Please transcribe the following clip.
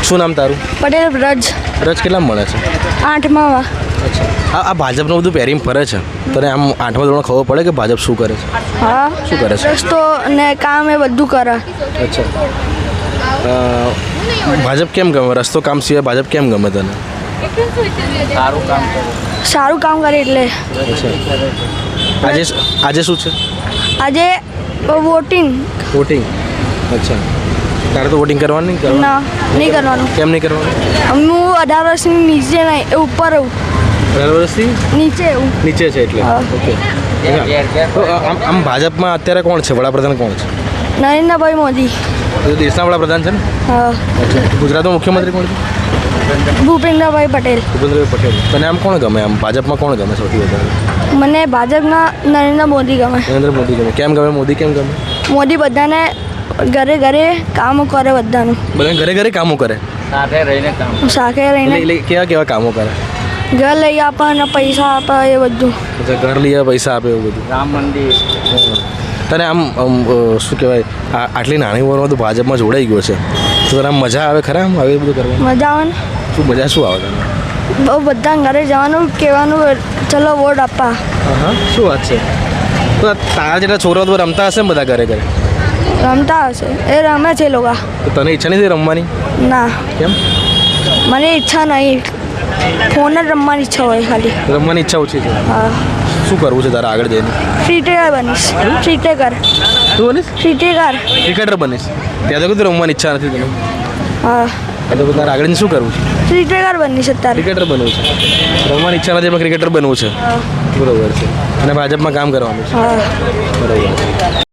શું નામ તારું? પટેલ વ્રજ. રજ કેટલા મળે છે? 8માં. અચ્છા. આ ભાજપનું બધું પહેરીને ફરે છે, તને આમ 8મા ધોરણ ખબર પડે કે ભાજપ શું કરે છે? હા. શું કરે છે? રસ્તો ને કામ એ બધું કરે. અચ્છા. ભાજપ કેમ ગમે? રસ્તો કામ સિવાય ભાજપ કેમ ગમે તને? સારું કામ કરે એટલે. અચ્છા. આજે શું છે? આજે વોટિંગ. વોટિંગ. અચ્છા. તારે તો વોટિંગ કરવાનું નહીં કરવાનું? ના, નહીં કરવાનું. કેમ નહીં કરવાનું? હું 18 વર્ષની નીચે નહીં, ઉપર હું 18 વર્ષથી નીચે હું. નીચે છે એટલે. હા. ઓકે. તો આમ ભાજપમાં અત્યારે કોણ છે? વડાપ્રધાન કોણ છે? નરેન્દ્રભાઈ મોદી. તો દેશના વડાપ્રધાન છે ને? હા. અચ્છા. ગુજરાતમાં મુખ્યમંત્રી કોણ છે? ભૂપેન્દ્રભાઈ પટેલ. ભૂપેન્દ્રભાઈ પટેલ. તને આમ કોણ ગમે? આમ ભાજપમાં કોણ ગમે સૌથી વધારે? મને ભાજપના નરેન્દ્ર મોદી ગમે. નરેન્દ્ર મોદી ગમે. કેમ ગમે મોદી? કેમ ગમે? મોદી બધાને ઘરે ઘરે કામ કરે બધાનું. બધા ઘરે ઘરે કામો કરે? સાથે રહીને એટલે કેવા કેવા કામો કરે? ઘર લઈ આપે અને પૈસા આપે એ બધું. અચ્છા. ઘર લઈ પૈસા આપે એવું બધું. રામ મંદિર. તને આમ શું કહેવાય, આટલી નાની ઉંમરમાં તું ભાજપમાં જોડાઈ ગયો છે, તો તને આમ મજા આવે ખરા આમ હવે એ બધું કરવાનું? મજા આવે ને. શું મજા શું આવે તને? બહુ બધા ઘરે જવાનું, કહેવાનું ચલો વોટ આપવા. હા. શું વાત છે? તો તારા જેટલા છોકરાઓ તો રમતા હશે ને બધા ઘરે ઘરે? રમતા હશે, એ રમે છે લોકો. તો તને ઈચ્છા નથી રમવાની? ના, કેમ? મને ઈચ્છા નહીં. ફોન જ રમવાની ઈચ્છા હોય ખાલી. રમવાની ઈચ્છા ઓછી છે. હા. શું કરવું છે તારે આગળ જઈને? ક્રિકેટર બનીશ. ક્રિકેટર. શું બનીશ? ક્રિકેટર. ક્રિકેટર બનીશ. ત્યાં તો કીધું રમવાની ઈચ્છા નથી તને. હા. તો તારે આગળ જઈને શું કરવું છે? ક્રિકેટર બનીશ અત્યારે. ક્રિકેટર બનવું છે. રમવાની ઈચ્છા નથી પણ ક્રિકેટર બનવું છે. હા. બરોબર છે. અને ભાજપમાં કામ કરવાનું છે. હા. બરોબર છે.